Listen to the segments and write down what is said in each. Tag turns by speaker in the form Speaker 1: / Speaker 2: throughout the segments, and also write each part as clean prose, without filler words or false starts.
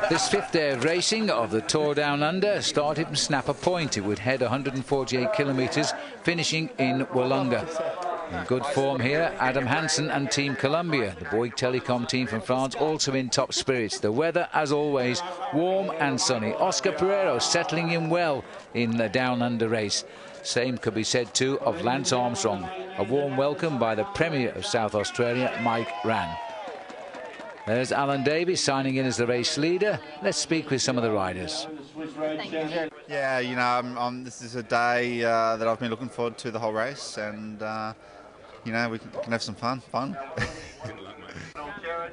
Speaker 1: This fifth day of racing of the Tour Down Under started from Snapper Point. It would head 148 kilometres, finishing in Wollonga. In good form here, Adam Hansen and Team Columbia. The Bouygues Telecom team from France also in top spirits. The weather, as always, warm and sunny. Oscar Pereiro settling in well in the Down Under race. Same could be said too of Lance Armstrong. A warm welcome by the Premier of South Australia, Mike Rann. There's Allan Davis signing in as the race leader. Let's speak with some of the riders.
Speaker 2: Yeah, you know, this is a day that I've been looking forward to the whole race, and you know, we can have some fun.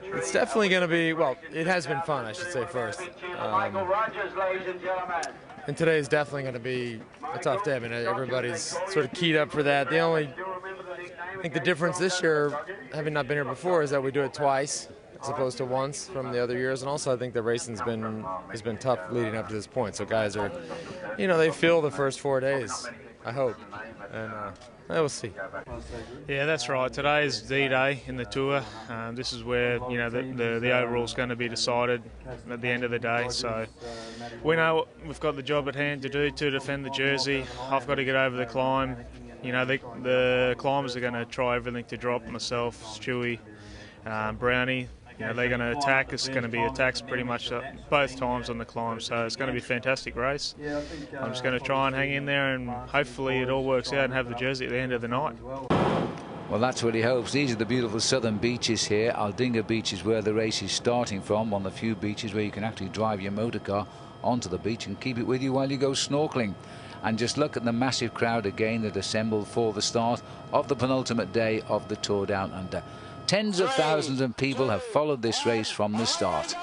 Speaker 3: It's definitely going to be, well, it has been fun, I should say first. And today is definitely going to be a tough day. I mean, everybody's sort of keyed up for that. I think the difference this year, having not been here before, is that we do it twice as opposed to once from the other years. And also I think the racing's has been tough leading up to this point. So guys are, you know, they feel the first 4 days, I hope. And we'll see.
Speaker 4: Yeah, that's right. Today is D-Day in the Tour. This is where, you know, the overall's going to be decided at the end of the day. So we know we've got the job at hand to do to defend the jersey. I've got to get over the climb. You know, the climbers are going to try everything to drop myself, Stewie, Brownie. You know, they're going to attack. It's going to be attacks pretty much both times on the climb, so it's going to be a fantastic race. I'm just going to try and hang in there, and hopefully it all works out and have the jersey at the end of the night.
Speaker 1: Well, that's what he hopes. These are the beautiful southern beaches here. Aldinga Beach is where the race is starting from, one of the few beaches where you can actually drive your motor car onto the beach and keep it with you while you go snorkeling. And just look at the massive crowd again that assembled for the start of the penultimate day of the Tour Down Under. Tens of thousands of people have followed this race from the start.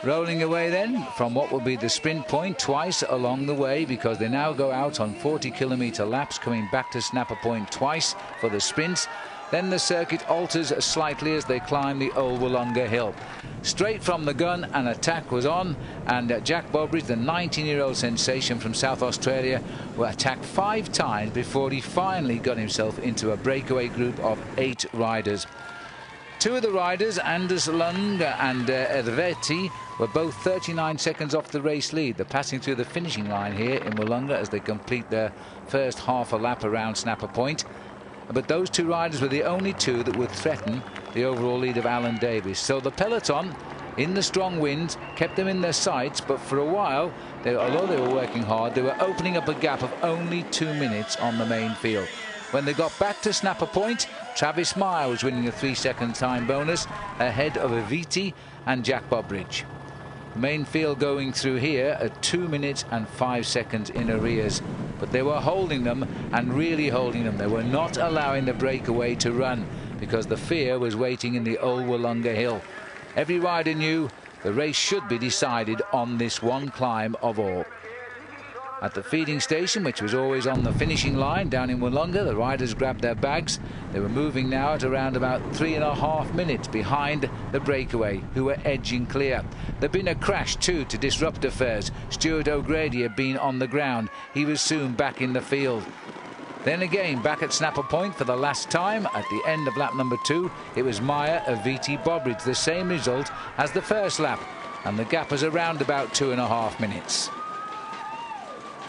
Speaker 1: Rolling away then from what will be the sprint point twice along the way, because they now go out on 40-kilometre laps, coming back to Snapper Point twice for the sprints. Then the circuit alters slightly as they climb the old Wollonga Hill. Straight from the gun, an attack was on, and Jack Bobridge, the 19-year-old sensation from South Australia, was attacked 5 times before he finally got himself into a breakaway group of 8 riders. 2 of the riders, Anders Lund and Ervetti, were both 39 seconds off the race lead. They're passing through the finishing line here in Wollonga as they complete their first half a lap around Snapper Point. But those 2 riders were the only 2 that would threaten the overall lead of Allan Davis. So the peloton, in the strong wind, kept them in their sights, but for a while, although they were working hard, they were opening up a gap of only 2 minutes on the main field. When they got back to Snapper Point, Travis Meyer was winning a 3-second time bonus ahead of Aviti and Jack Bobridge. The main field going through here at 2 minutes and 5 seconds in arrears. But they were holding them, and really holding them. They were not allowing the breakaway to run, because the fear was waiting in the old Wollonga Hill. Every rider knew the race should be decided on this one climb of all. At the feeding station, which was always on the finishing line down in Wollonga, the riders grabbed their bags. They were moving now at around about 3.5 minutes behind the breakaway, who were edging clear. There'd been a crash too to disrupt affairs. Stuart O'Grady had been on the ground. He was soon back in the field. Then again, back at Snapper Point for the last time at the end of lap number 2, it was Meyer, Aviti, Bobridge, the same result as the first lap, and the gap was around about 2.5 minutes.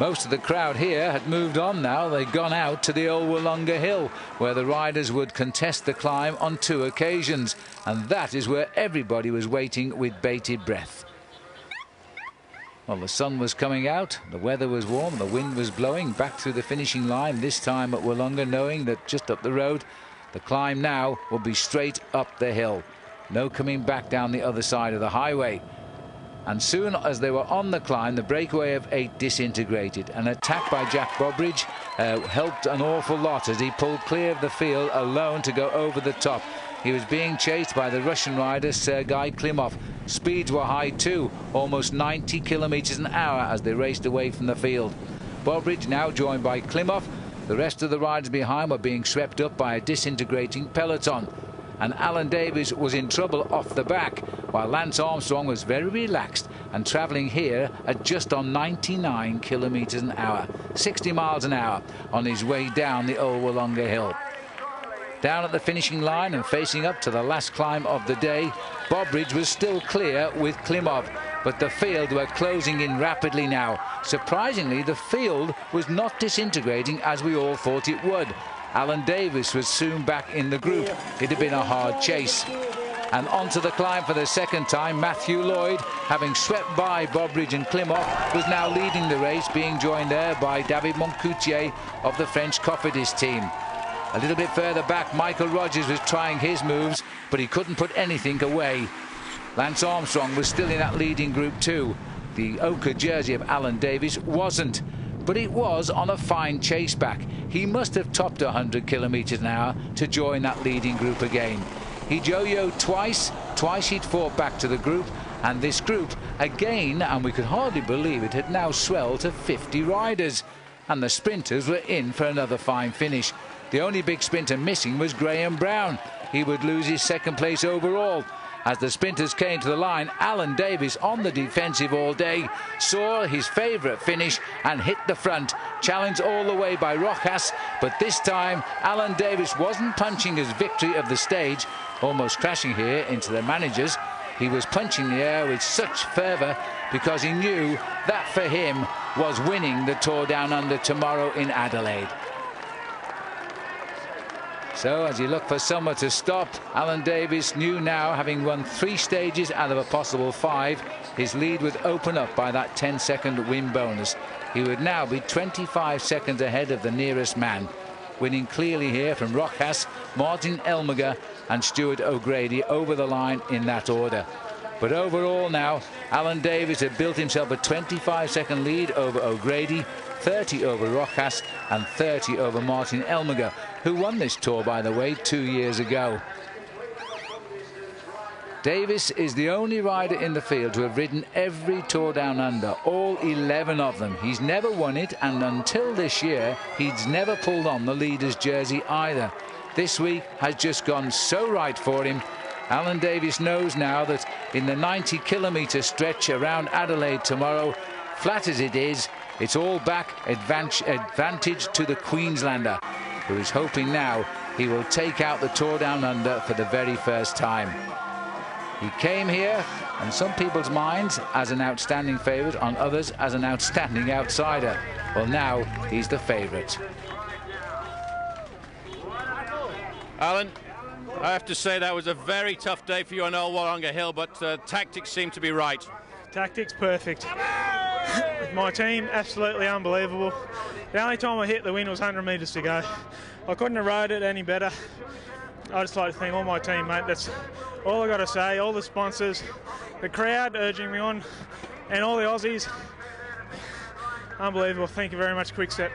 Speaker 1: Most of the crowd here had moved on now. They'd gone out to the old Wollonga Hill, where the riders would contest the climb on 2 occasions, and that is where everybody was waiting with bated breath. Well, the sun was coming out, the weather was warm, the wind was blowing back through the finishing line, this time at Wollonga, knowing that just up the road, the climb now will be straight up the hill. No coming back down the other side of the highway. And soon as they were on the climb, the breakaway of 8 disintegrated. An attack by Jack Bobridge helped an awful lot as he pulled clear of the field alone to go over the top. He was being chased by the Russian rider Sergei Klimov. Speeds were high too, almost 90 kilometers an hour as they raced away from the field. Bobridge now joined by Klimov. The rest of the riders behind were being swept up by a disintegrating peloton. And Allan Davis was in trouble off the back, while Lance Armstrong was very relaxed and travelling here at just on 99 kilometers an hour, 60 miles an hour on his way down the old Wollonga Hill. Down at the finishing line and facing up to the last climb of the day, Bobridge was still clear with Klimov, but the field were closing in rapidly now. Surprisingly, the field was not disintegrating as we all thought it would. Allan Davis was soon back in the group. It had been a hard chase. And onto the climb for the second time, Matthew Lloyd, having swept by Bobridge and Klimov, was now leading the race, being joined there by David Moncoutier of the French Cofidis team. A little bit further back, Michael Rogers was trying his moves, but he couldn't put anything away. Lance Armstrong was still in that leading group too. The ochre jersey of Allan Davis wasn't, but it was on a fine chase back. He must have topped 100 kilometres an hour to join that leading group again. He yo-yoed twice he'd fought back to the group, and this group again, and we could hardly believe it, had now swelled to 50 riders, and the sprinters were in for another fine finish. The only big sprinter missing was Graham Brown. He would lose his second place overall. As the sprinters came to the line, Allan Davis, on the defensive all day, saw his favourite finish and hit the front, challenged all the way by Rojas, but this time Allan Davis wasn't punching his victory of the stage, almost crashing here into the managers. He was punching the air with such fervour because he knew that for him was winning the Tour Down Under tomorrow in Adelaide. So as he looked for somewhere to stop, Allan Davis knew now, having won 3 stages out of a possible 5, his lead would open up by that 10-second win bonus. He would now be 25 seconds ahead of the nearest man, winning clearly here from Rojas, Martin Elmiger and Stuart O'Grady over the line in that order. But overall now, Allan Davis had built himself a 25-second lead over O'Grady, 30 over Rojas and 30 over Martin Elmiger, who won this Tour, by the way, 2 years ago. Davis is the only rider in the field to have ridden every Tour Down Under, all 11 of them. He's never won it, and until this year, he's never pulled on the leader's jersey either. This week has just gone so right for him. Allan Davis knows now that in the 90-kilometre stretch around Adelaide tomorrow, flat as it is, it's all back advantage to the Queenslander, who is hoping now he will take out the Tour Down Under for the very first time. He came here, in some people's minds, as an outstanding favourite, on others as an outstanding outsider. Well, now he's the favourite.
Speaker 5: Allan, I have to say that was a very tough day for you on Old Wodonga Hill, but tactics seem to be right.
Speaker 4: Tactics perfect. My team absolutely unbelievable. The only time I hit the win was 100 metres to go. I couldn't have rode it any better. I just like to thank all my team, mate. That's all I got to say. All the sponsors, the crowd urging me on, and all the Aussies. Unbelievable. Thank you very much, Quickstep.